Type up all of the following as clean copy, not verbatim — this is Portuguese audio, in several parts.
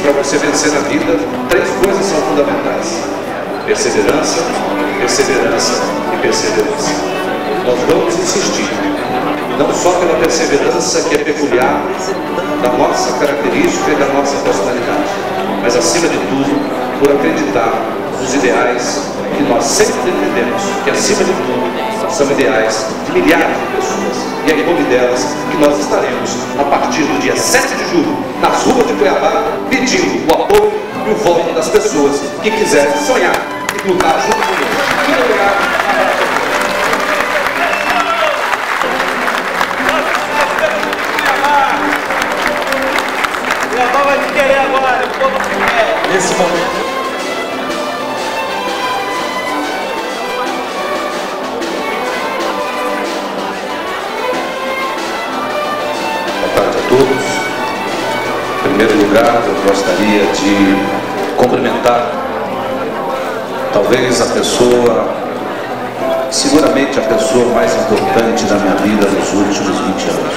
para você vencer na vida, 3 coisas são fundamentais: perseverança, perseverança e perseverança. Nós vamos insistir, não só pela perseverança que é peculiar da nossa característica e da nossa personalidade, mas acima de tudo, por acreditar nos ideais que nós sempre defendemos, que acima de tudo são ideais de milhares de pessoas. E é em nome delas que nós estaremos, a partir do dia 7 de julho, nas ruas de Cuiabá, pedindo o apoio e o voto das pessoas que quiserem sonhar e lutar junto conosco. Muito obrigado. Cuiabá vai te querer agora, o povo te quer. Nesse momento. Boa tarde a todos. Em primeiro lugar, eu gostaria de cumprimentar talvez a pessoa, seguramente a pessoa mais importante da minha vida nos últimos 20 anos.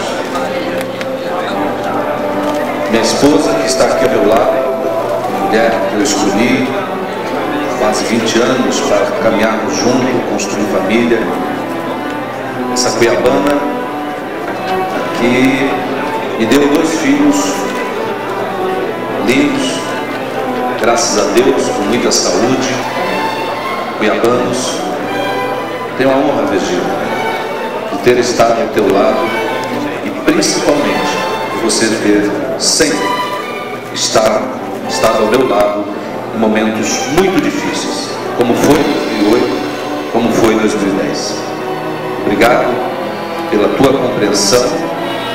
Minha esposa, que está aqui ao meu lado, mulher que eu escolhi quase 20 anos para caminharmos juntos, construir família. Essa cuiabana que me deu 2 filhos lindos, graças a Deus, com muita saúde, cuiabanos. Tenho a honra, Virgínia, de ter estado ao teu lado e principalmente de você ter sempre estado ao meu lado em momentos muito difíceis, como foi em 2008, como foi em 2010. Obrigado pela tua compreensão,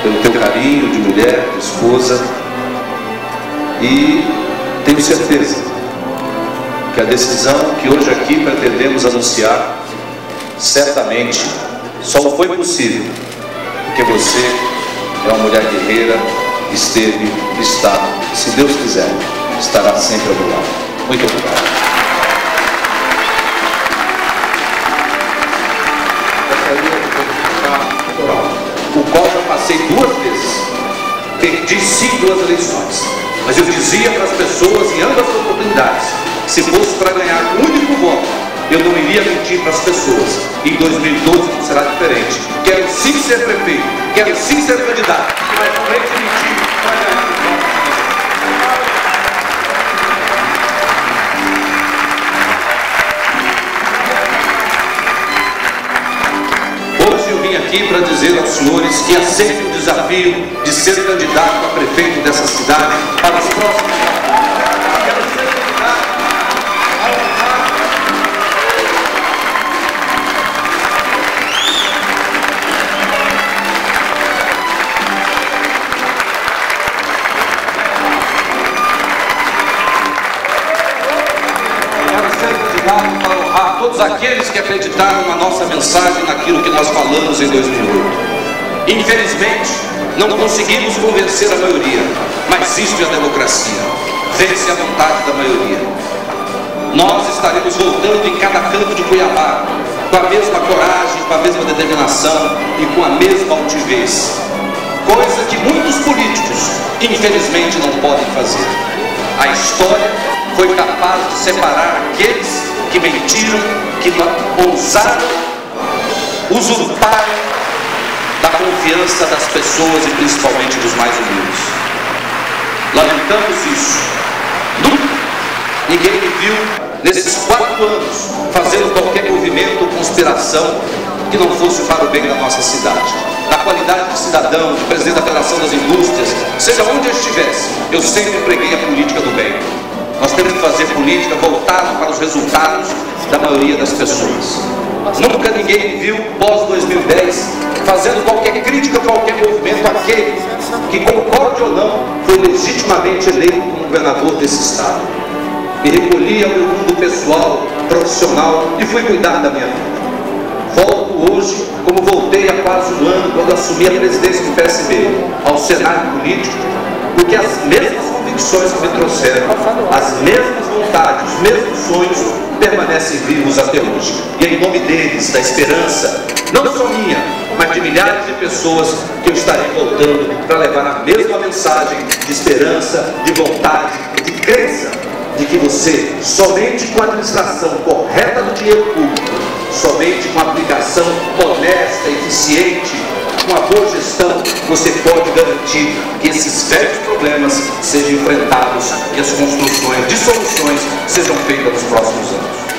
pelo teu carinho de mulher, de esposa, e tenho certeza que a decisão que hoje aqui pretendemos anunciar certamente só foi possível porque você é uma mulher guerreira, esteve, está, e se Deus quiser, estará sempre ao meu lado. Muito obrigado. O qual já passei 2 vezes, perdi sim 2 eleições, mas eu dizia para as pessoas em ambas as oportunidades que se fosse para ganhar um único voto, eu não iria mentir para as pessoas. Em 2012 não será diferente. Quero sim ser prefeito, quero sim ser candidato, mas não é de mentir para ganhar um voto. Hoje eu vim aqui para dizer aos senhores que aceitem o desafio de ser candidato a prefeito dessa cidade para os próximos anos. Quero ser candidato para honrar todos aqueles que acreditaram na nossa mensagem, naquilo que nós falamos em 2008. Infelizmente, não conseguimos convencer a maioria, mas isto é a democracia. Vence a vontade da maioria. Nós estaremos voltando em cada canto de Cuiabá, com a mesma coragem, com a mesma determinação e com a mesma altivez. Coisa que muitos políticos, infelizmente, não podem fazer. A história foi capaz de separar aqueles que mentiram, que ousaram usurpar da confiança das pessoas e principalmente dos mais humildes. Lamentamos isso. Nunca ninguém me viu nesses 4 anos fazendo qualquer movimento ou conspiração que não fosse para o bem da nossa cidade. Na qualidade de cidadão, de presidente da Federação das Indústrias, seja onde eu estivesse, eu sempre preguei a política do bem. Nós temos que fazer política voltada para os resultados da maioria das pessoas. Nunca ninguém me viu, pós-2010, fazendo qualquer crítica a qualquer movimento, aquele que, concorde ou não, foi legitimamente eleito como governador desse estado. Me recolhi ao meu mundo pessoal, profissional e fui cuidar da minha vida. Volto hoje, como voltei há quase 1 ano, quando assumi a presidência do PSB, ao cenário político, porque as mesmas convicções que me trouxeram, as mesmas vontades, os mesmos sonhos permanecem vivos até hoje. E é em nome deles, da esperança, não só minha, mas de milhares de pessoas, que eu estarei voltando para levar a mesma mensagem de esperança, de vontade, de crença de que você, somente com a administração correta do dinheiro público, somente com a aplicação honesta, eficiente, com a boa gestão, você pode garantir que esses velhos problemas sejam enfrentados e as construções de soluções sejam feitas nos próximos anos.